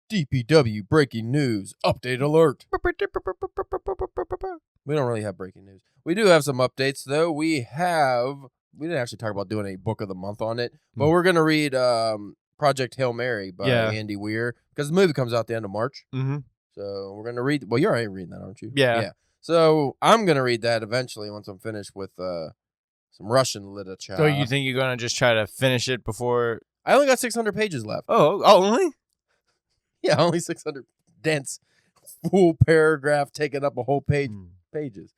DPW breaking news. Update alert. We don't really have breaking news. We do have some updates, though. We didn't actually talk about doing a book of the month on it, but we're going to read Project Hail Mary by Andy Weir, because the movie comes out the end of March. Mm-hmm. So we're going to read. Well, you're already reading that, aren't you? Yeah. So I'm going to read that eventually once I'm finished with some Russian literature. So you think you're going to just try to finish it before? I only got 600 pages left. Oh, only? Yeah, only 600 dense, full paragraph taking up a whole pages.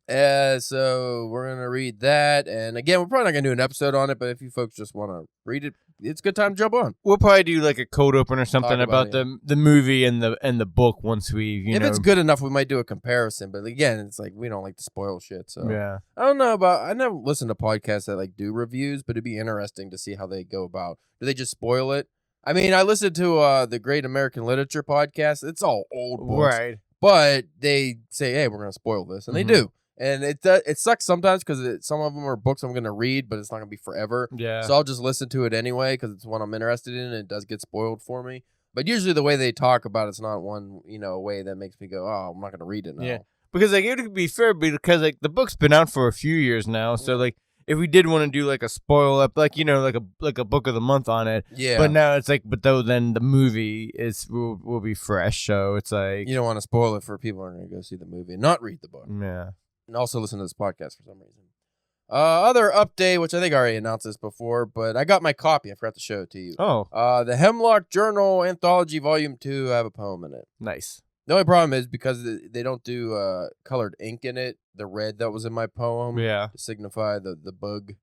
So we're going to read that. And again, we're probably not going to do an episode on it, but if you folks just want to read it, it's a good time to jump on. We'll probably do like a cold open or something about the movie and the book once we, if it's good enough, we might do a comparison. But again, it's like we don't like to spoil shit. So yeah. I never listen to podcasts that like do reviews, but it'd be interesting to see how they go about. Do they just spoil it? I mean, I listened to the Great American Literature podcast. It's all old books. Right. But they say, hey, we're going to spoil this. And they do. And it sucks sometimes because some of them are books I'm going to read, but it's not going to be forever. Yeah. So I'll just listen to it anyway because it's one I'm interested in and it does get spoiled for me. But usually the way they talk about it's not one, way that makes me go, oh, I'm not going to read it now. Yeah. Because like it would be fair because like the book's been out for a few years now. So like if we did want to do like a spoil up, like like a book of the month on it, But now it's like, then the movie will be fresh, so it's like you don't want to spoil it for people who are going to go see the movie and not read the book. Yeah, and also listen to this podcast for some reason. Other update, which I think I already announced this before, but I got my copy. I forgot to show it to you. Oh, the Hemlock Journal Anthology Volume 2. I have a poem in it. Nice. The only problem is because they don't do colored ink in it. The red that was in my poem, to signify the bug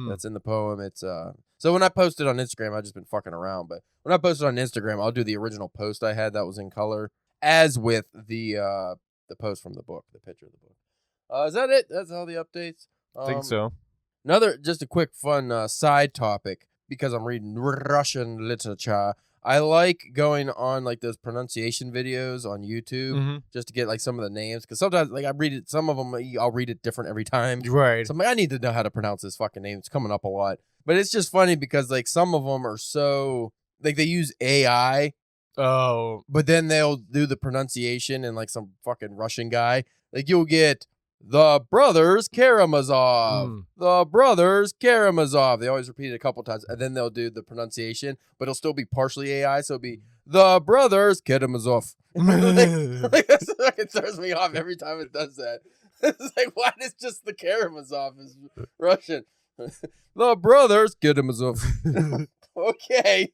that's in the poem. It's so when I post it on Instagram, I've just been fucking around. But when I post it on Instagram, I'll do the original post I had that was in color, as with the post from the book, the picture of the book. Is that it? That's all the updates. I think so. Just a quick fun side topic because I'm reading Russian literature. I like going on like those pronunciation videos on YouTube just to get like some of the names because sometimes like I read it, some of them I'll read it different every time. Right. So I'm like, I need to know how to pronounce this fucking name. It's coming up a lot, but it's just funny because like some of them are so like they use AI. Oh. But then they'll do the pronunciation and like some fucking Russian guy. Like you'll get the brothers Karamazov. The brothers Karamazov. They always repeat it a couple times, and then they'll do the pronunciation, but it'll still be partially AI, so it'll be the brothers Karamazov. That fucking throws me off every time it does that. It's like, why is just the Karamazov is Russian? The brothers Karamazov. Okay.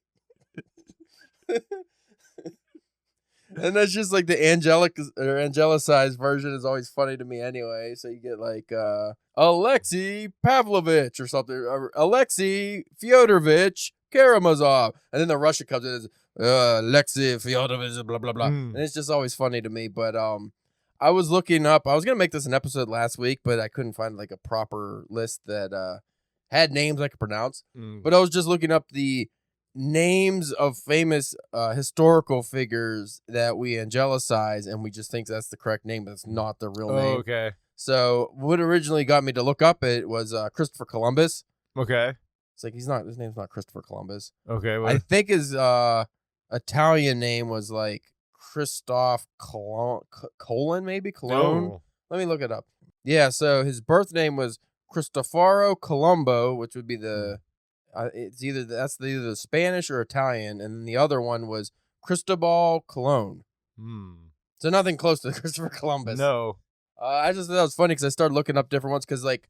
And that's just like the angelicized version is always funny to me anyway. So you get like Alexei Pavlovich or something, or Alexei Fyodorovich Karamazov, and then the Russian comes in as Alexei Fyodorovich blah blah blah, and it's just always funny to me. But I was looking up. I was gonna make this an episode last week, but I couldn't find like a proper list that had names I could pronounce. But I was just looking up the names of famous historical figures that we angelicize and we just think that's the correct name, but it's not the real name. Okay. So what originally got me to look up it was Christopher Columbus. Okay. It's like his name's not Christopher Columbus. Okay. I think his Italian name was like Christoph Colon, maybe Cologne. Oh. Let me look it up. Yeah, so his birth name was Cristoforo Colombo, which would be the it's either the Spanish or Italian, and then the other one was Cristobal Colon. So nothing close to Christopher Columbus. No. I just thought that was funny because I started looking up different ones because like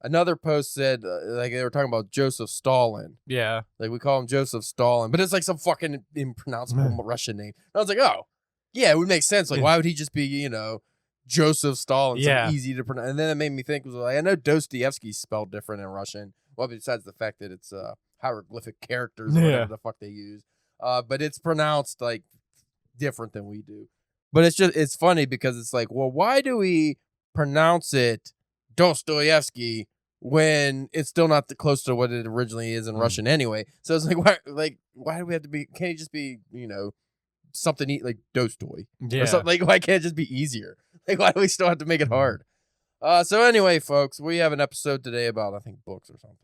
another post said like they were talking about Joseph Stalin. Yeah. Like we call him Joseph Stalin, but it's like some fucking impronounceable Russian name. And I was like, oh, yeah, it would make sense. Like why would he just be Joseph Stalin? So easy to pronounce. And then it made me think, I know Dostoevsky's spelled different in Russian. Well, besides the fact that it's hieroglyphic characters or whatever the fuck they use. But it's pronounced like different than we do. But it's funny because it's like, well, why do we pronounce it Dostoevsky when it's still not close to what it originally is in Russian anyway? So it's like, why do we have to be, can't it just be, something like Dostoy? Yeah. Or something, like, why can't it just be easier? Like, why do we still have to make it hard? So anyway, folks, we have an episode today about, I think, books or something.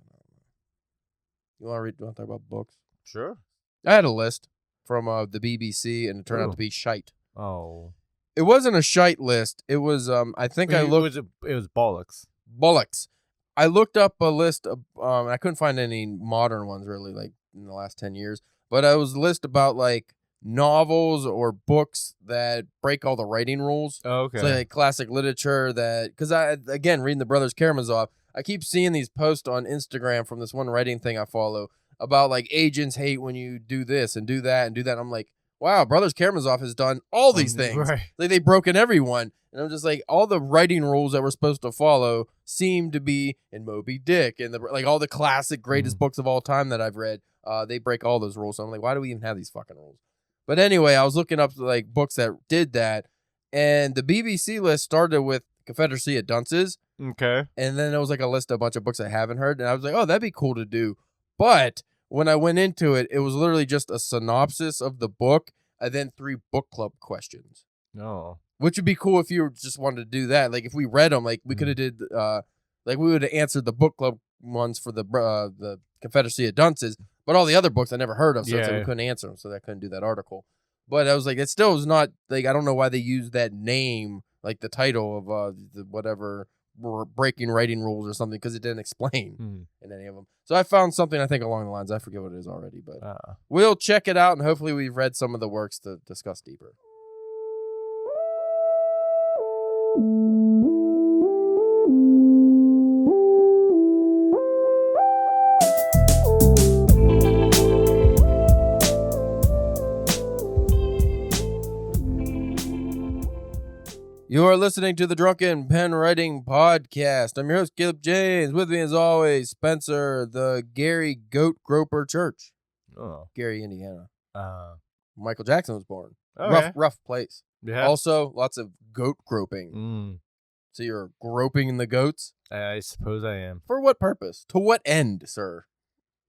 You want to talk about books? Sure. I had a list. from the BBC, and it turned out to be shite. Oh. It wasn't a shite list. It was, I think I looked... It was bollocks. Bollocks. I looked up a list of, I couldn't find any modern ones really, like in the last 10 years, but it was a list about like novels or books that break all the writing rules. Oh, okay. So like classic literature that, because again, reading the Brothers Karamazov, I keep seeing these posts on Instagram from this one writing thing I follow about like agents hate when you do this and do that and do that. I'm like, wow, Brothers Karamazov has done all these things. Right. Like they've broken everyone. And I'm just like, all the writing rules that we're supposed to follow seem to be in Moby Dick and like all the classic greatest books of all time that I've read. They break all those rules. So I'm like, why do we even have these fucking rules? But anyway, I was looking up like books that did that, and the BBC list started with Confederacy of Dunces. Okay. And then there was like a list of a bunch of books I haven't heard, and I was like, oh, that'd be cool to do. But when I went into it, it was literally just a synopsis of the book and then 3 book club questions. No. Which would be cool if you just wanted to do that. Like if we read them, like we could have did, like we would have answered the book club ones for the Confederacy of Dunces, but all the other books I never heard of, so it's like we couldn't answer them, so I couldn't do that article. But I was like, it still was not like I don't know why they used that name, like the title of the whatever breaking writing rules or something, because it didn't explain in any of them. So I found something I think along the lines. I forget what it is already, but we'll check it out, and hopefully we've read some of the works to discuss deeper. You are listening to the Drunken Pen Writing Podcast. I'm your host, Caleb James. With me, as always, Spencer, the Gary Goat Groper Church. Oh. Gary, Indiana. Michael Jackson was born. Okay. Rough place. Yeah. Also, lots of goat groping. So you're groping in the goats? I suppose I am. For what purpose? To what end, sir?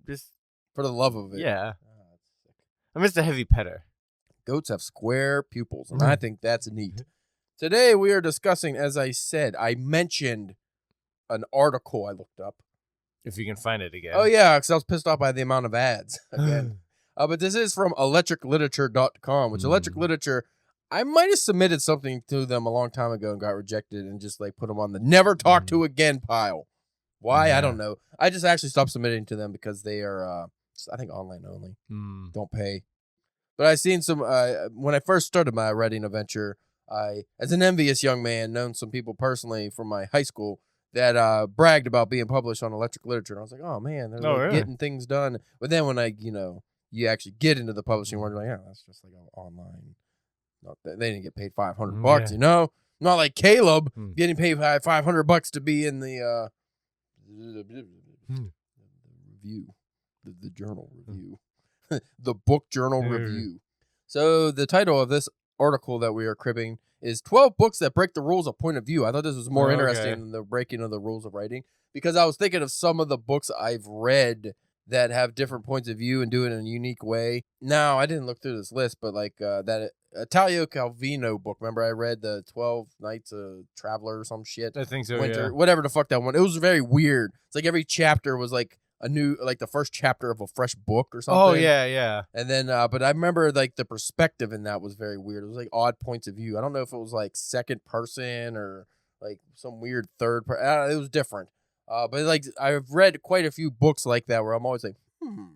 Just for the love of it. Yeah. I'm just a heavy petter. Goats have square pupils, and I think that's neat. Today we are discussing, as I said, I mentioned an article I looked up. If you can find it again. Oh, yeah, because I was pissed off by the amount of ads again. But this is from electricliterature.com, which Electric Literature, I might have submitted something to them a long time ago and got rejected and just like put them on the never talk to again pile. Why? I don't know. I just actually stopped submitting to them because they are, I think, online only. Don't pay. But I seen some, when I first started my writing adventure, I, as an envious young man, known some people personally from my high school that bragged about being published on Electric Literature. And I was like, oh, man, they're like getting things done. But then when you actually get into the publishing world, you're like, yeah, that's just like online. They didn't get paid $500, you know? Not like Caleb getting paid $500 to be in the review, the journal review, the book journal review. So the title of this article that we are cribbing is 12 books that break the rules of point of view. I thought this was more interesting than the breaking of the rules of writing, because I was thinking of some of the books I've read that have different points of view and do it in a unique way. Now, I didn't look through this list, but like that Italo Calvino book, remember I read the 12 Nights of Traveler or some shit? I think so, Winter, whatever the fuck that one. It was very weird. It's like every chapter was like a new, like the first chapter of a fresh book or something. Oh, yeah. And then, but I remember like the perspective in that was very weird. It was like odd points of view. I don't know if it was like second person or like some weird third person. It was different. But like I've read quite a few books like that where I'm always like, and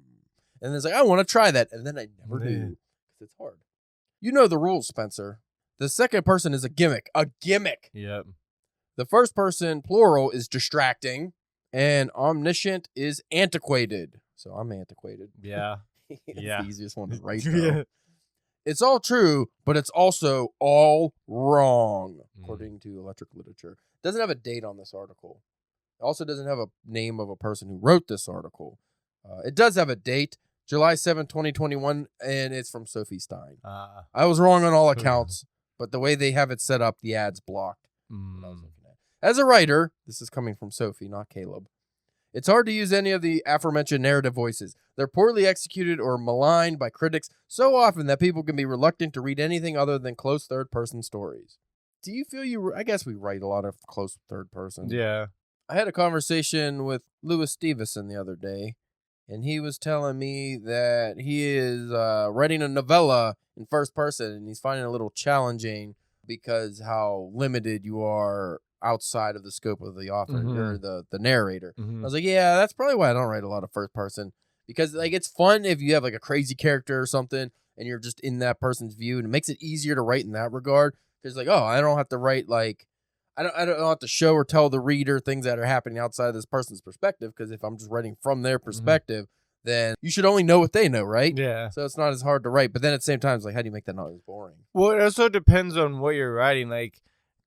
it's like, I want to try that. And then I never do because it's hard. You know the rules, Spencer. The second person is a gimmick. A gimmick. Yep. The first person, plural, is distracting. And omniscient is antiquated. So I'm antiquated. Yeah. The easiest one to write, though. It's all true, but it's also all wrong, according to Electric Literature. It doesn't have a date on this article. It also doesn't have a name of a person who wrote this article. It does have a date, July 7, 2021, and it's from Sophie Stein. I was wrong on all accounts, but the way they have it set up, the ad's blocked. As a writer, this is coming from Sophie, not Caleb, it's hard to use any of the aforementioned narrative voices. They're poorly executed or maligned by critics so often that people can be reluctant to read anything other than close third-person stories. Do you feel I guess we write a lot of close third-person. Yeah. I had a conversation with Louis Stevenson the other day, and he was telling me that he is writing a novella in first person, and he's finding it a little challenging because how limited you are outside of the scope of the author or the narrator. I was like, yeah, that's probably why I don't write a lot of first person, because like it's fun if you have like a crazy character or something and you're just in that person's view, and it makes it easier to write in that regard. Because like, oh, I don't have to write like I don't have to show or tell the reader things that are happening outside of this person's perspective, because if I'm just writing from their perspective, then you should only know what they know, right? Yeah. So it's not as hard to write. But then at the same time, it's like, how do you make that not as boring? Well, it also depends on what you're writing, like,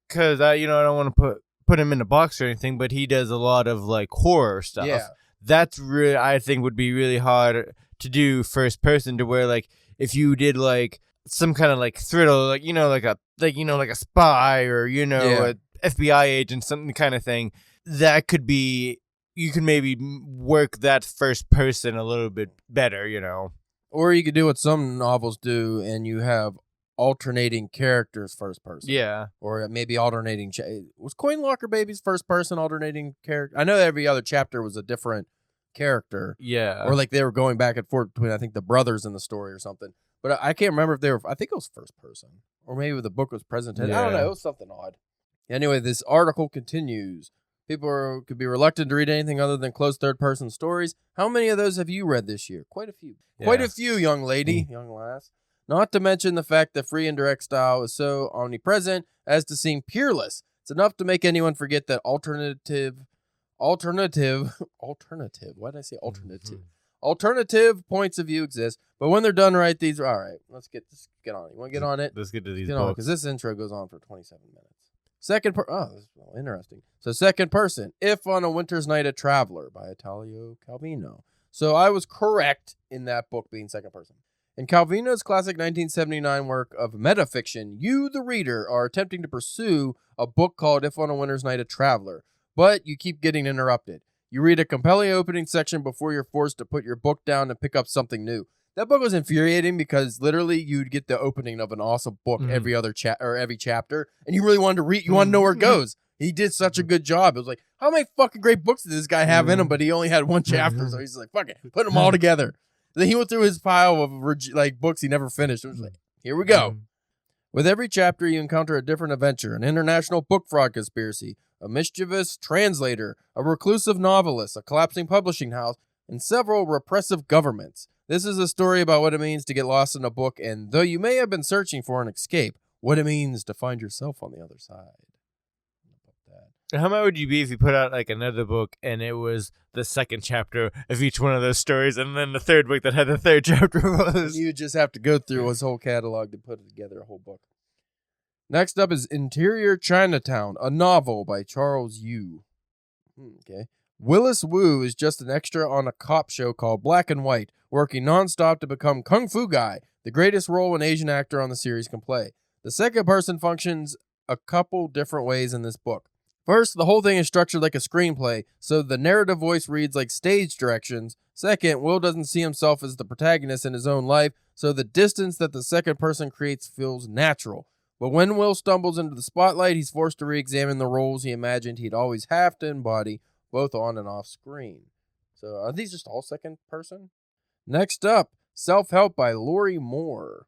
because I don't want to put him in a box or anything, but he does a lot of like horror stuff. Yeah. That's really, I think, would be really hard to do first person, to where like if you did like some kind of like thriller, like like a spy or a FBI agent, something kind of thing, that could be, you can maybe work that first person a little bit better, Or you could do what some novels do, and you have alternating characters first person. Yeah. Or maybe alternating. Was Coin Locker Babies first person alternating character? I know every other chapter was a different character. Yeah. Or like they were going back and forth between, I think, the brothers in the story or something. But I can't remember if they were, I think it was first person. Or maybe the book was presented. Yeah. I don't know. It was something odd. Anyway, this article continues. People could be reluctant to read anything other than close third-person stories. How many of those have you read this year? Quite a few. Yeah. Quite a few, young lady, young lass. Not to mention the fact that free and direct style is so omnipresent as to seem peerless. It's enough to make anyone forget that alternative, why did I say alternative? Alternative points of view exist, but when they're done right, these are all right. Let's get on it. You want to get on it? Let's get to these books, because this intro goes on for 27 minutes. This is interesting. So second person, If on a Winter's Night a Traveler by Italo Calvino. So I was correct in that book being second person. In Calvino's classic 1979 work of metafiction, you, the reader, are attempting to pursue a book called If on a Winter's Night a Traveler, but you keep getting interrupted. You read a compelling opening section before you're forced to put your book down and pick up something new. That book was infuriating because literally you'd get the opening of an awesome book every other every chapter, and you really wanted to read. You want to know where it goes. He did such a good job. It was like, how many fucking great books did this guy have in him? But he only had one chapter, so he's like, fuck it, put them all together. Then he went through his pile of like books he never finished. It was like, here we go. With every chapter, you encounter a different adventure: an international book fraud conspiracy, a mischievous translator, a reclusive novelist, a collapsing publishing house, and several repressive governments. This is a story about what it means to get lost in a book, and though you may have been searching for an escape, what it means to find yourself on the other side. How mad would you be if you put out like another book and it was the second chapter of each one of those stories, and then the third book that had the third chapter was? You just have to go through his whole catalog to put together a whole book. Next up is Interior Chinatown, a novel by Charles Yu. Okay. Willis Wu is just an extra on a cop show called Black and White, working nonstop to become Kung Fu Guy, the greatest role an Asian actor on the series can play. The second person functions a couple different ways in this book. First, the whole thing is structured like a screenplay, so the narrative voice reads like stage directions. Second, Will doesn't see himself as the protagonist in his own life, so the distance that the second person creates feels natural. But when Will stumbles into the spotlight, he's forced to re-examine the roles he imagined he'd always have to embody, both on and off screen. So are these just all second person? Next up, Self-Help by Lori Moore.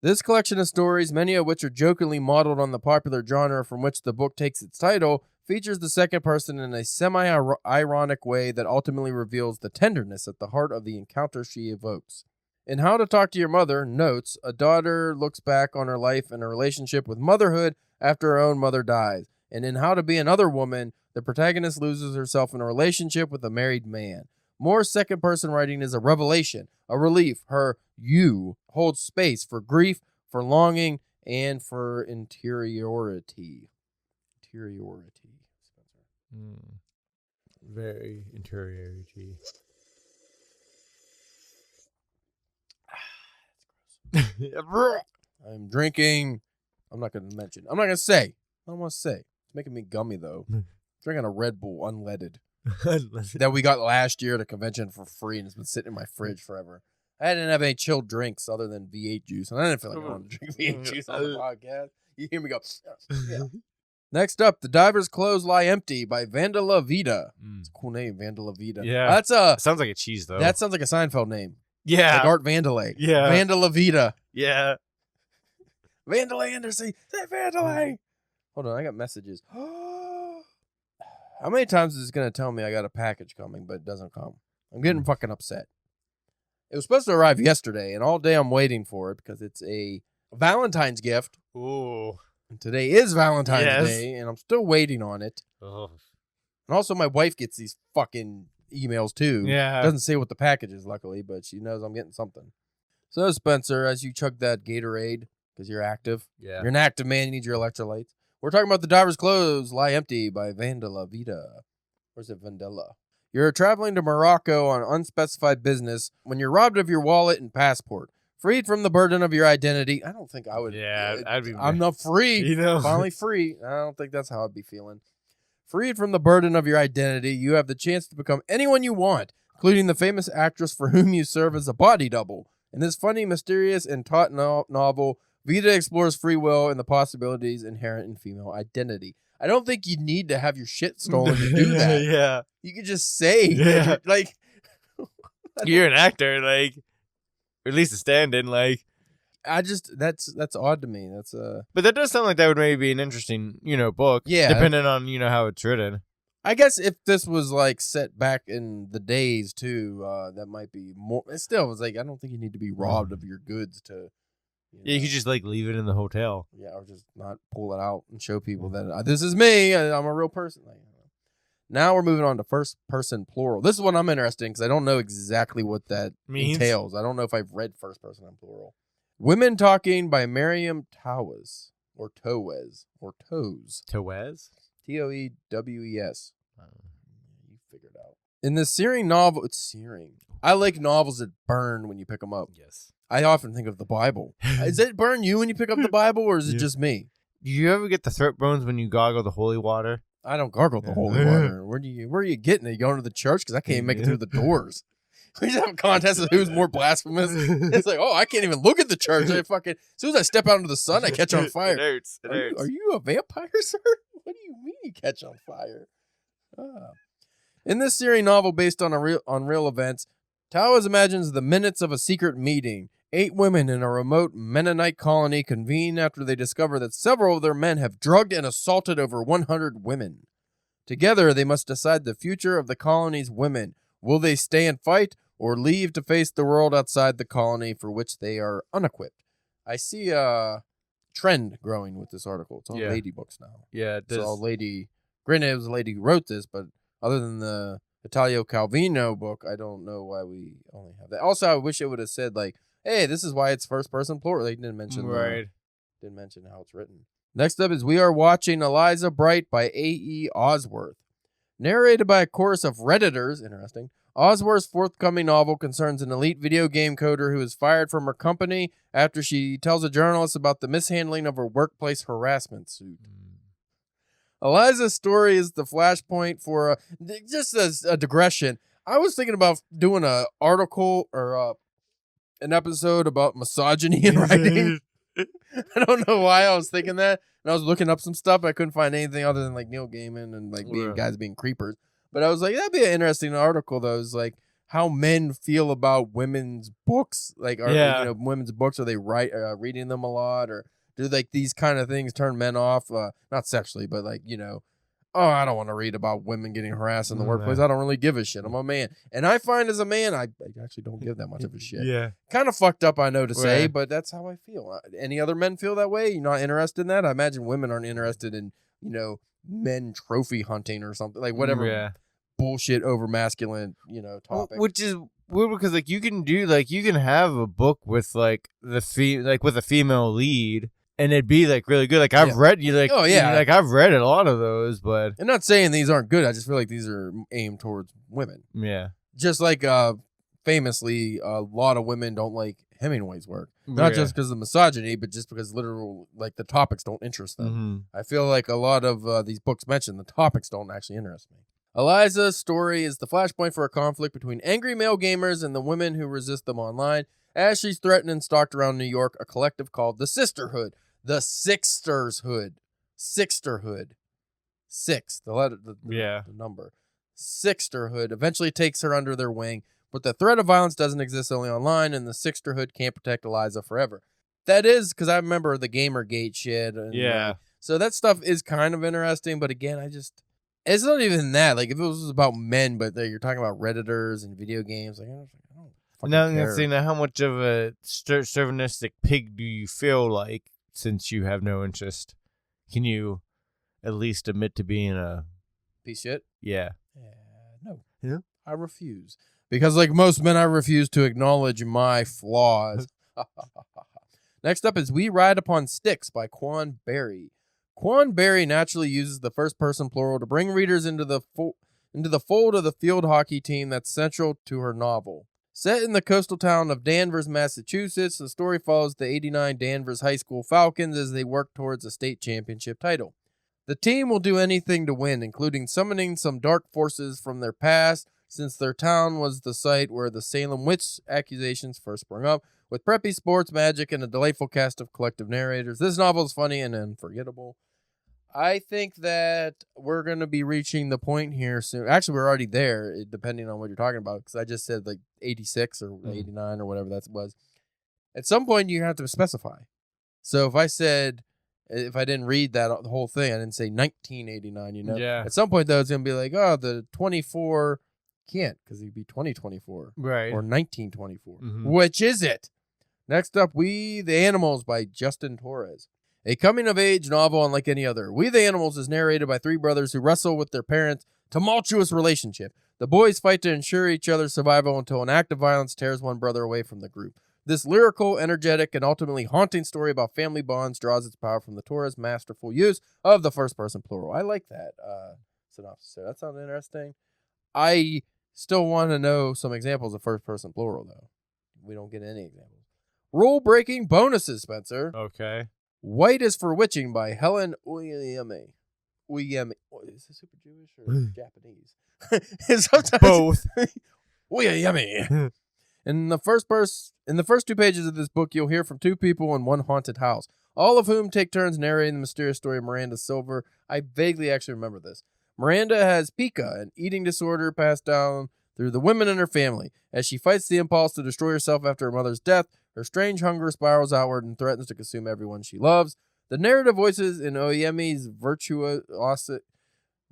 This collection of stories, many of which are jokingly modeled on the popular genre from which the book takes its title, features the second person in a semi-ironic way that ultimately reveals the tenderness at the heart of the encounter she evokes. In How to Talk to Your Mother, notes, a daughter looks back on her life and her relationship with motherhood after her own mother dies. And in How to Be Another Woman, the protagonist loses herself in a relationship with a married man. Moore's second-person writing is a revelation, a relief. Her you holds space for grief, for longing, and for interiority. Very interiority. I'm drinking. I'm not going to say. I don't want to say. It's making me gummy, though. Drinking a Red Bull unleaded. That we got last year at a convention for free, and it's been sitting in my fridge forever. I didn't have any chilled drinks other than V8 juice, and I didn't feel like I wanted to drink V8 juice on the podcast. You hear me go, yeah. Next up, The Diver's Clothes Lie Empty by Vandala Vida. It's a cool name, Vandala Vida. Yeah. Sounds like a cheese, though. That sounds like a Seinfeld name. Yeah. Like Art Vandelay. Yeah. Vandala Vida. Yeah. Vandalay Anderson. Say Vandalay. Hold on, I got messages. How many times is it going to tell me I got a package coming, but it doesn't come? I'm getting fucking upset. It was supposed to arrive yesterday, and all day I'm waiting for it because it's a Valentine's gift. Ooh. And today is Valentine's Day, and I'm still waiting on it. Oh. And also, my wife gets these fucking emails, too. Yeah. Doesn't say what the package is, luckily, but she knows I'm getting something. So, Spencer, as you chug that Gatorade, because you're active. Yeah. You're an active man. You need your electrolytes. We're talking about The Diver's Clothes Lie Empty by Vandala Vida. Where's it, Vandela? You're traveling to Morocco on unspecified business when you're robbed of your wallet and passport. Freed from the burden of your identity. I don't think I would. Yeah, I'd be. I'm not free. You know? Finally free. I don't think that's how I'd be feeling. Freed from the burden of your identity, you have the chance to become anyone you want, including the famous actress for whom you serve as a body double. In this funny, mysterious, and taut novel, Vida explores free will and the possibilities inherent in female identity. I don't think you need to have your shit stolen to do that. Yeah. You could just say, like... You're an actor, like... Or at least a stand-in, like... That's odd to me. But that does sound like that would maybe be an interesting, book. Yeah. Depending on, how it's written. I guess if this was, like, set back in the days, too, that might be more... It still was like, I don't think you need to be robbed of your goods to... Yeah, you could just, like, leave it in the hotel. Yeah, or just not pull it out and show people that this is me. I'm a real person. Now we're moving on to first person plural. This is what I'm interested in because I don't know exactly what that entails. I don't know if I've read first person and plural. Women Talking by Miriam Towes or Toes or Toes. Toes? Toewes. You figured it out. In this searing novel, it's searing. I like novels that burn when you pick them up. Yes. I often think of the Bible. Does it burn you when you pick up the Bible, or is it just me? Do you ever get the throat bones when you gargle the holy water? I don't gargle the holy water. Where are you getting it? You going to the church? Because I can't even make it through the doors. We just have a contest of who's more blasphemous. It's like, I can't even look at the church. As soon as I step out into the sun, I catch on fire. It hurts. Are you a vampire, sir? What do you mean you catch on fire? In this searing novel based on real events, Towers imagines the minutes of a secret meeting. 8 women in a remote Mennonite colony convene after they discover that several of their men have drugged and assaulted over 100 women. Together, they must decide the future of the colony's women. Will they stay and fight, or leave to face the world outside the colony for which they are unequipped? I see a trend growing with this article. It's all lady books now. Yeah, it's all lady. Granted, it was a lady who wrote this, but other than the Italo Calvino book, I don't know why we only have that. Also, I wish it would have said, like, hey, this is why it's first person plural. They didn't mention didn't mention how it's written. Next up is We Are Watching Eliza Bright by A.E. Osworth. Narrated by a chorus of Redditors, interesting, Osworth's forthcoming novel concerns an elite video game coder who is fired from her company after she tells a journalist about the mishandling of her workplace harassment suit. Eliza's story is the flashpoint for just a digression. I was thinking about doing an article or an episode about misogyny in writing. I don't know why I was thinking that. And I was looking up some stuff. I couldn't find anything other than like Neil Gaiman and like guys being creepers. But I was like, that'd be an interesting article though. It's like how men feel about women's books. Like, women's books, are they reading them a lot, or do like these kind of things turn men off? Not sexually, but like, I don't want to read about women getting harassed in the workplace. I don't really give a shit. I'm a man. And I find as a man, I actually don't give that much of a shit. Yeah. Kind of fucked up, I know to say, but that's how I feel. Any other men feel that way? You're not interested in that? I imagine women aren't interested in, men trophy hunting or something. Like whatever bullshit over masculine, topic. Which is weird because like you can have a book with like with a female lead. And it'd be like really good. Like I've read I've read a lot of those, but I'm not saying these aren't good. I just feel like these are aimed towards women. Yeah. Just like famously, a lot of women don't like Hemingway's work. Not just because of misogyny, but just because literal like the topics don't interest them. Mm-hmm. I feel like a lot of these books mentioned the topics don't actually interest me. Eliza's story is the flashpoint for a conflict between angry male gamers and the women who resist them online, as she's threatened and stalked around New York, a collective called the Sisterhood. The Sixterhood. Six, the number. Sixterhood eventually takes her under their wing, but the threat of violence doesn't exist only online, and the Sixterhood can't protect Eliza forever. That is, because I remember the Gamergate shit. And, so that stuff is kind of interesting, but again, it's not even that. Like, if it was about men, but you're talking about Redditors and video games, like, I don't fucking care. Now, how much of a chauvinistic pig do you feel like since you have no interest? Can you at least admit to being a piece of shit? Yeah. No. Yeah? I refuse. Because like most men, I refuse to acknowledge my flaws. Next up is We Ride Upon Sticks by Quan Berry. Quan Berry naturally uses the first-person plural to bring readers into the fold of the field hockey team that's central to her novel. Set in the coastal town of Danvers, Massachusetts, the story follows the '89 Danvers High School Falcons as they work towards a state championship title. The team will do anything to win, including summoning some dark forces from their past, since their town was the site where the Salem witch accusations first sprung up. With preppy sports, magic, and a delightful cast of collective narrators, this novel is funny and unforgettable. I think that we're going to be reaching the point here soon. Actually, we're already there, depending on what you're talking about, because I just said like 86 or 89 or whatever that was. At some point, you have to specify. So if I didn't read the whole thing, I didn't say 1989, Yeah. At some point, though, it's going to be like, oh, the 24 can't, because it'd be 2024. Right. Or 1924. Mm-hmm. Which is it? Next up, We the Animals by Justin Torres. A coming-of-age novel unlike any other. We the Animals is narrated by three brothers who wrestle with their parents' tumultuous relationship. The boys fight to ensure each other's survival until an act of violence tears one brother away from the group. This lyrical, energetic, and ultimately haunting story about family bonds draws its power from the Torres' masterful use of the first-person plural. I like that synopsis. So that sounds interesting. I still want to know some examples of first-person plural, though. We don't get any examples. Rule-breaking bonuses, Spencer. Okay. White is for Witching by Helen Uyeme. Uyeme. Is this super Jewish or Japanese? Sometimes both. Uyeme. In the first two pages of this book, you'll hear from two people in one haunted house, all of whom take turns narrating the mysterious story of Miranda Silver. I vaguely actually remember this. Miranda has pica, an eating disorder passed down through the women in her family. As she fights the impulse to destroy herself after her mother's death, her strange hunger spirals outward and threatens to consume everyone she loves. The narrative voices in Oyeme's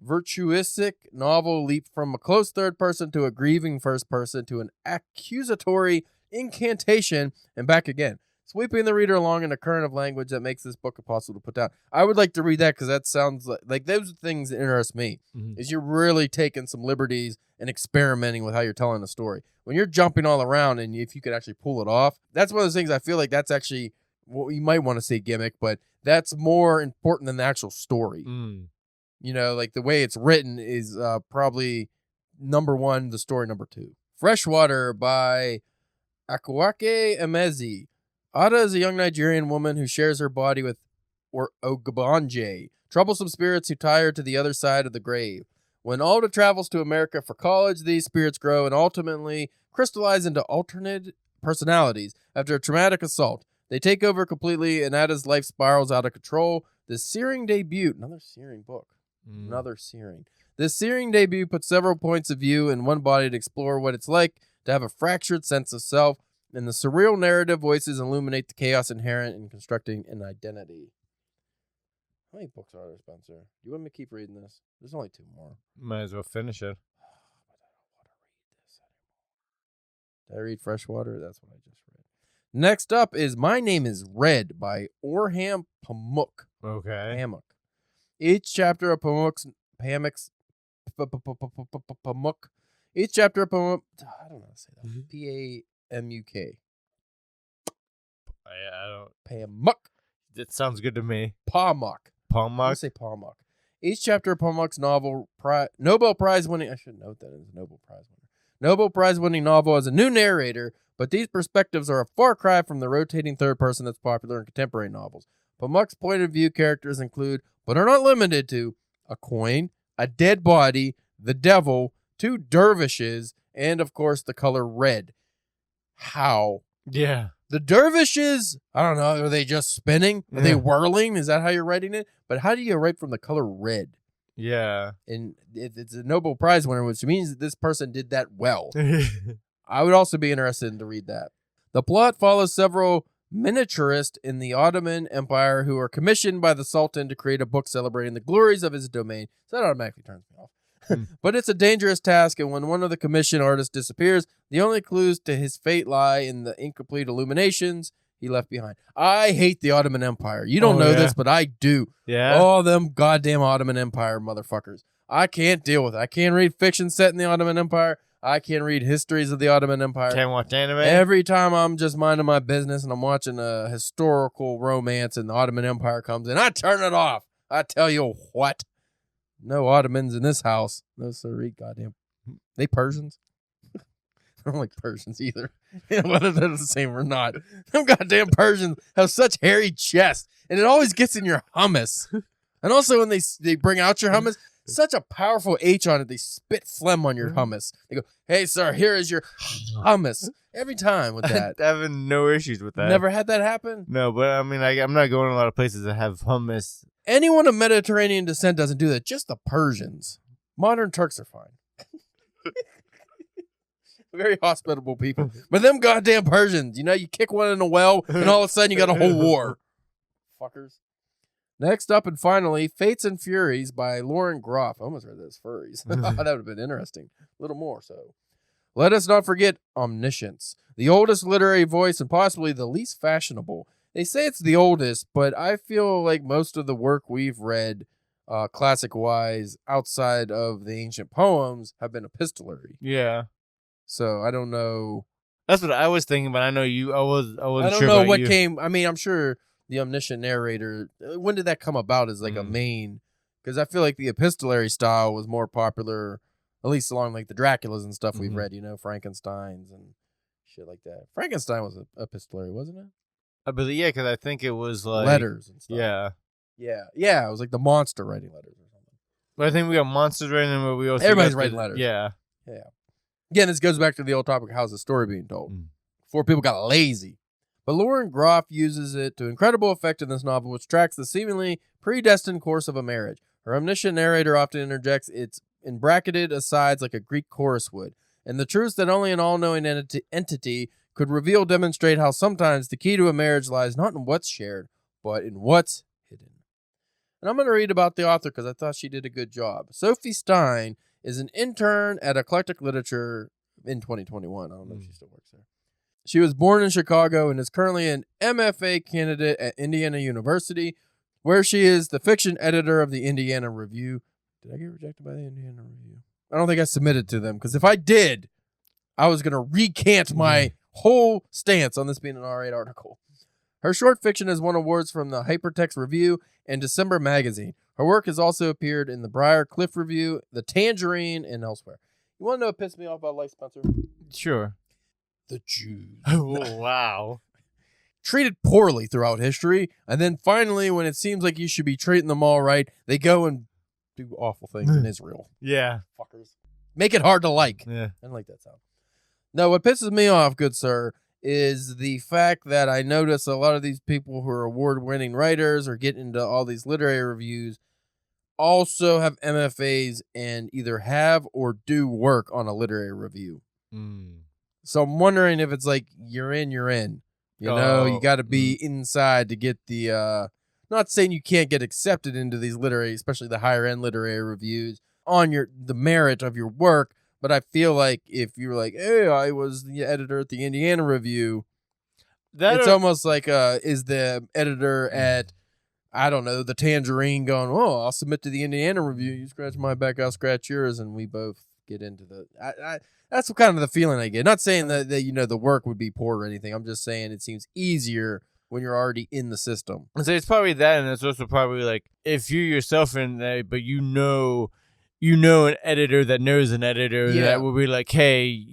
virtuosic novel leap from a close third person to a grieving first person to an accusatory incantation and back again, sweeping the reader along in a current of language that makes this book impossible to put down. I would like to read that because that sounds like those are things that interest me. Mm-hmm. Is you're really taking some liberties and experimenting with how you're telling the story. When you're jumping all around and if you could actually pull it off, that's one of those things I feel like that's actually what you might want to say gimmick, but that's more important than the actual story. Mm. Like the way it's written is probably number one, the story number two. Freshwater by Akwake Emezi. Ada is a young Nigerian woman who shares her body with Ogbanje, troublesome spirits who tie her to the other side of the grave. When Alda travels to America for college, these spirits grow and ultimately crystallize into alternate personalities after a traumatic assault. They take over completely, and Ada's life spirals out of control. This searing debut, another searing book, another searing. This searing debut puts several points of view in one body to explore what it's like to have a fractured sense of self, and the surreal narrative voices illuminate the chaos inherent in constructing an identity. How many books are there, Spencer? Do you want me to keep reading this? There's only two more. Might as well finish it. But I don't want to read this anymore. Did I read Freshwater? That's what I just read. Next up is My Name is Red by Orham Pamuk. Okay. Pamuk. Each chapter of Pamuk. Each chapter of Pamuk. I don't know how to say that. P-A-M-U-K. I don't. Pamuk. That sounds good to me. Pamuk. Pamuk? Say Pamuk. Each chapter of Pamuk's novel, Nobel Prize winning, I should note that it's Nobel Prize winner. Nobel Prize winning novel has a new narrator, but these perspectives are a far cry from the rotating third person that's popular in contemporary novels. Pamuk's point of view characters include, but are not limited to, a coin, a dead body, the devil, two dervishes, and of course the color red. How? Yeah. The dervishes, I don't know, are they just spinning? Are they whirling? Is that how you're writing it? But how do you write from the color red? Yeah. And it's a Nobel Prize winner, which means that this person did that well. I would also be interested to read that. The plot follows several miniaturists in the Ottoman Empire who are commissioned by the Sultan to create a book celebrating the glories of his domain. So that automatically turns me off. But it's a dangerous task, and when one of the commissioned artists disappears, the only clues to his fate lie in the incomplete illuminations he left behind. I hate the Ottoman Empire. You don't know this, but I do. Yeah. All them goddamn Ottoman Empire motherfuckers. I can't deal with it. I can't read fiction set in the Ottoman Empire. I can't read histories of the Ottoman Empire. Can't watch anime? Every time I'm just minding my business and I'm watching a historical romance and the Ottoman Empire comes in, I turn it off. I tell you what. No Ottomans in this house. No, sir. Goddamn. They Persians? I don't like Persians either. Whether they're the same or not. Them goddamn Persians have such hairy chests, and it always gets in your hummus. And also when they bring out your hummus, such a powerful H on it, they spit phlegm on your hummus. They go, hey, sir, here is your hummus. Every time with that. I have no issues with that. Never had that happen? No, but I mean, I'm not going to a lot of places that have hummus. Anyone of Mediterranean descent doesn't do that. Just the Persians. Modern Turks are fine. Very hospitable people. But them goddamn Persians, you kick one in a well, and all of a sudden you got a whole war. Fuckers. Next up and finally, Fates and Furies by Lauren Groff. I almost read that as furries. That would have been interesting. A little more so. Let us not forget Omniscience, the oldest literary voice and possibly the least fashionable. They say it's the oldest, but I feel like most of the work we've read, classic-wise, outside of the ancient poems, have been epistolary. Yeah. So I don't know. That's what I was thinking, but I know you. I wasn't sure. I don't know what came. I mean, I'm sure the omniscient narrator. When did that come about? As like a main? Because I feel like the epistolary style was more popular, at least along like the Draculas and stuff we've read. Frankenstein's and shit like that. Frankenstein was epistolary, wasn't it? I believe, yeah, because I think it was like letters and stuff. Yeah. It was like the monster writing letters or something. But I think we got monsters writing them, but we also everybody's writing letters. Yeah. Again, this goes back to the old topic: how's the story being told? Before people got lazy. But Lauren Groff uses it to incredible effect in this novel, which tracks the seemingly predestined course of a marriage. Her omniscient narrator often interjects its in bracketed asides like a Greek chorus would, and the truths that only an all-knowing entity could reveal demonstrate how sometimes the key to a marriage lies not in what's shared, but in what's hidden. And I'm going to read about the author because I thought she did a good job. Sophie Stein is an intern at Eclectic Literature in 2021. I don't know if she still works there. She was born in Chicago and is currently an MFA candidate at Indiana University, where she is the fiction editor of the Indiana Review. Did I get rejected by the Indiana Review? I don't think I submitted to them, because if I did, I was going to recant my whole stance on this being an R8 article. Her short fiction has won awards from the Hypertext Review and December Magazine. Her work has also appeared in the Briar Cliff Review, the Tangerine, and elsewhere. You want to know what pissed me off about Life, Spencer? Sure. The Jews. Oh, wow. Treated poorly throughout history, and then finally, when it seems like you should be treating them all right, they go and do awful things in Israel. Yeah. Fuckers. Make it hard to like. Yeah. I don't like that sound. No, what pisses me off, good sir, is the fact that I notice a lot of these people who are award-winning writers or get into all these literary reviews also have MFAs and either have or do work on a literary review. So I'm wondering if it's like, you're in. You know, you got to be inside to get the, not saying you can't get accepted into these literary, especially the higher end literary reviews on the merit of your work. But I feel like if you're like, hey, I was the editor at the Indiana Review, it's almost like, is the editor at, I don't know, the Tangerine going, oh, I'll submit to the Indiana Review. You scratch my back, I'll scratch yours. And we both get into that's kind of the feeling I get. Not saying that the work would be poor or anything. I'm just saying it seems easier when you're already in the system. So it's probably that, and it's also probably like if you yourself in there, but you know an editor that knows an editor that will be like, hey,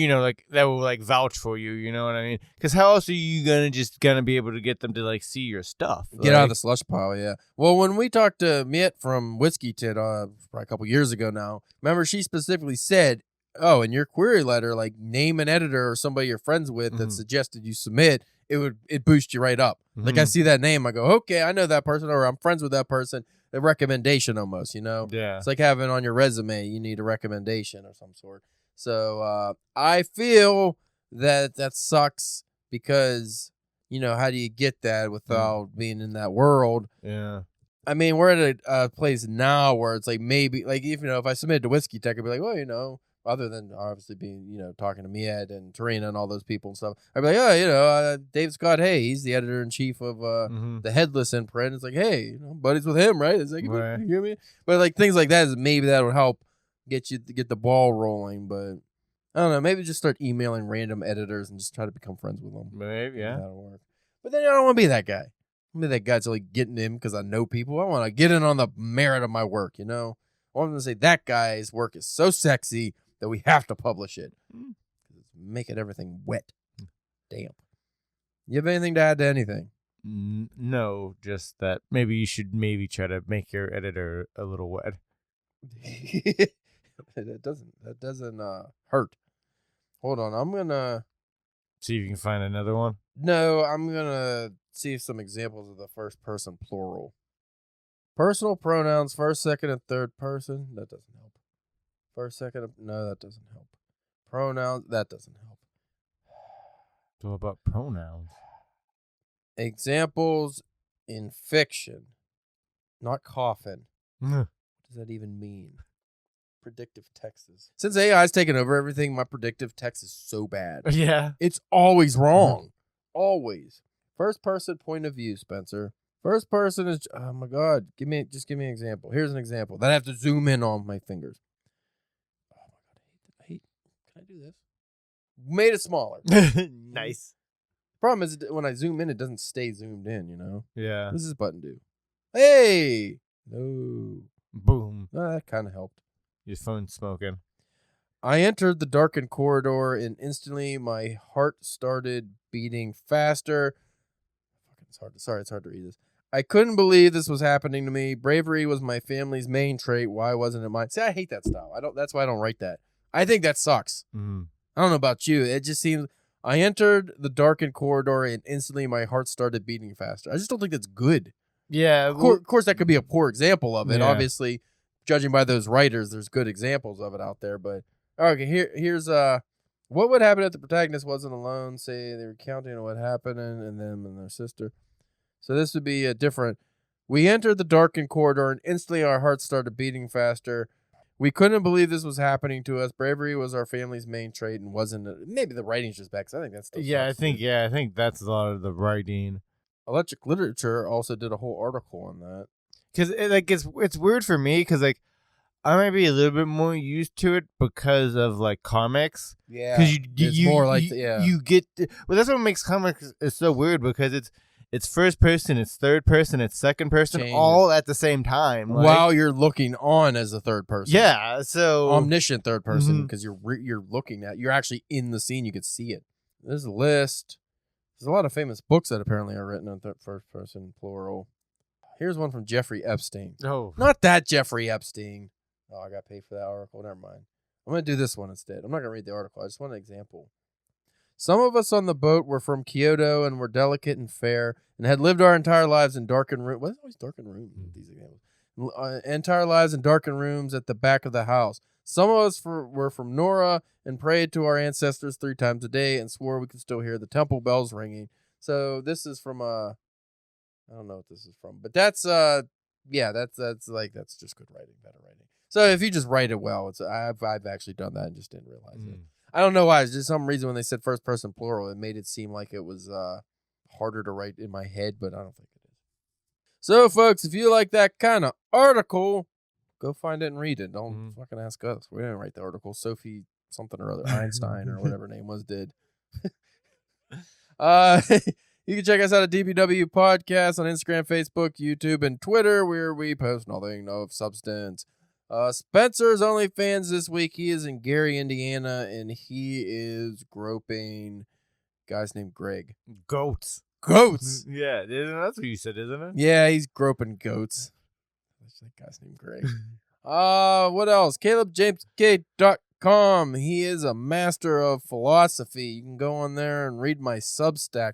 like that will like vouch for you. You know what I mean? Because how else are you gonna be able to get them to like see your stuff? Get out of the slush pile, yeah. Well, when we talked to Miet from Whiskey Tit probably a couple years ago now, remember she specifically said, oh, in your query letter, like name an editor or somebody you're friends with that suggested you submit, it boost you right up. Like I see that name, I go, okay, I know that person, or I'm friends with that person. a recommendation almost, you know? Yeah. It's like having on your resume, you need a recommendation of some sort. So I feel that sucks because, you know, how do you get that without being in that world? Yeah. I mean, we're at a place now where it's like maybe, like, if, you know, if I submitted to Whiskey Tech, I'd be like, well, you know, other than obviously being, you know, talking to Mied and Tarina and all those people and stuff, I'd be like, oh, you know, Dave Scott, hey, he's the editor-in-chief of the Headless imprint. It's like, hey, you know, buddies with him, right? It's like, right. You hear me? But like things like that is maybe that would help get the ball rolling. But I don't know, maybe just start emailing random editors and just try to become friends with them. Maybe, yeah. That'll work. But then I don't want to be that guy. I'm that guy's like getting in because I know people. I want to get in on the merit of my work, you know? I want to say that guy's work is so sexy that we have to publish it. It's making everything wet. Damn. You have anything to add to anything? No, just that maybe you should try to make your editor a little wet. That doesn't hurt. Hold on, I'm gonna see if you can find another one. No, I'm gonna see some examples of the first person plural. Personal pronouns, first, second, and third person. That doesn't help. First, second, no, that doesn't help. Pronouns, that doesn't help. So about pronouns? Examples in fiction, not coffin. What does that even mean? Predictive texts. Since AI's taken over everything, my predictive text is so bad. Yeah. It's always wrong. Always. First person point of view, Spencer. First person is, oh my God, give me an example. Here's an example that I have to zoom in on my fingers. Oh my God, I hate. Can I do this? Made it smaller. Nice. Problem is when I zoom in, it doesn't stay zoomed in, you know? Yeah. What does this button do? Hey! No. Boom. That kind of helped. Your phone's smoking. I entered the darkened corridor and instantly my heart started beating faster. It's hard to read this. I couldn't believe this was happening to me. Bravery was my family's main trait. Why wasn't it mine? See, I hate that style. That's why I don't write that. I think that sucks. Mm-hmm. I don't know about you. It just seems I entered the darkened corridor and instantly my heart started beating faster. I just don't think that's good. Yeah. Of course, that could be a poor example of it. Yeah. Obviously, judging by those writers, there's good examples of it out there. But okay, here's what would happen if the protagonist wasn't alone? Say they were counting on what happened and them and their sister. So this would be a different. We entered the darkened corridor and instantly our hearts started beating faster. We couldn't believe this was happening to us. Bravery was our family's main trait and wasn't. Maybe the writing's just bad. 'Cause I think that's still I think that's a lot of the writing. Electric Literature also did a whole article on that. Because it's weird for me because like I might be a little bit more used to it because of like comics. Yeah, because you more like you get well. That's what makes comics is so weird because it's first person, it's third person, it's second person, all at the same time. Like, while you're looking on as a third person. Yeah, so omniscient third person because you're looking at, you're actually in the scene. You could see it. There's a list. There's a lot of famous books that apparently are written in first person plural. Here's one from Jeffrey Epstein. Oh, not that Jeffrey Epstein. Oh, I got paid for that article. Never mind. I'm gonna do this one instead. I'm not gonna read the article. I just want an example. Some of us on the boat were from Kyoto and were delicate and fair and had lived our entire lives in darkened rooms. What is always darkened rooms? These examples. Entire lives in darkened rooms at the back of the house. Some of us were from Nora and prayed to our ancestors 3 times a day and swore we could still hear the temple bells ringing. So this is from I don't know what this is from, but that's that's just good writing, better writing. So if you just write it well, I've actually done that and just didn't realize it. I don't know why. It's just some reason when they said first person plural, it made it seem like it was harder to write in my head, but I don't think it is. So, folks, if you like that kind of article, go find it and read it. Don't fucking ask us. We didn't write the article. Sophie something or other, Einstein or whatever her name was, did. You can check us out at DPW Podcast on Instagram, Facebook, YouTube, and Twitter, where we post nothing of substance. Spencer's OnlyFans this week. He is in Gary, Indiana, and he is groping guy's named Greg. Goats. Yeah, that's what you said, isn't it? Yeah, he's groping goats. That guy's named Greg. What else? CalebJamesK.com. He is a master of philosophy. You can go on there and read my Substack.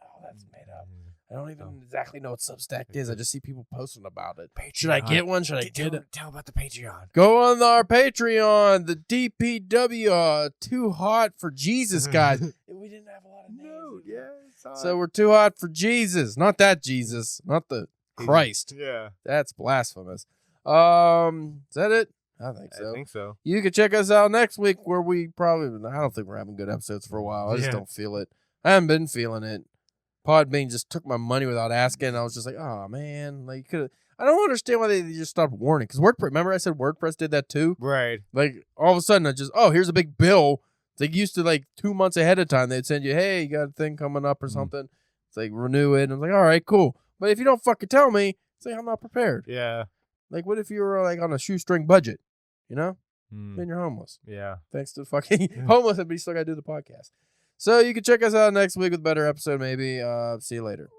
Oh, that's made up. I don't even exactly know what Substack is. I just see people posting about it. Patreon. Should I get one? Should I get it? Tell about the Patreon. Go on our Patreon, the DPW, Too Hot for Jesus, guys. We didn't have a lot of names. No, yeah. So we're too hot for Jesus. Not that Jesus. Not the Christ. Yeah. That's blasphemous. Is that it? I think so. You can check us out next week where I don't think we're having good episodes for a while. I just don't feel it. I haven't been feeling it. Podbean just took my money without asking. I was just like, oh man, like I don't understand why they just stopped warning. Because remember I said WordPress did that too? Right. Like all of a sudden here's a big bill. It's like used to like 2 months ahead of time they'd send you, hey, you got a thing coming up or something. It's like renew it. And I'm like, all right, cool. But if you don't fucking tell me, it's like I'm not prepared. Yeah. Like what if you were like on a shoestring budget? You know? Then you're homeless. Yeah. Thanks to fucking homeless, but you still gotta do the podcast. So you can check us out next week with a better episode, maybe. See you later.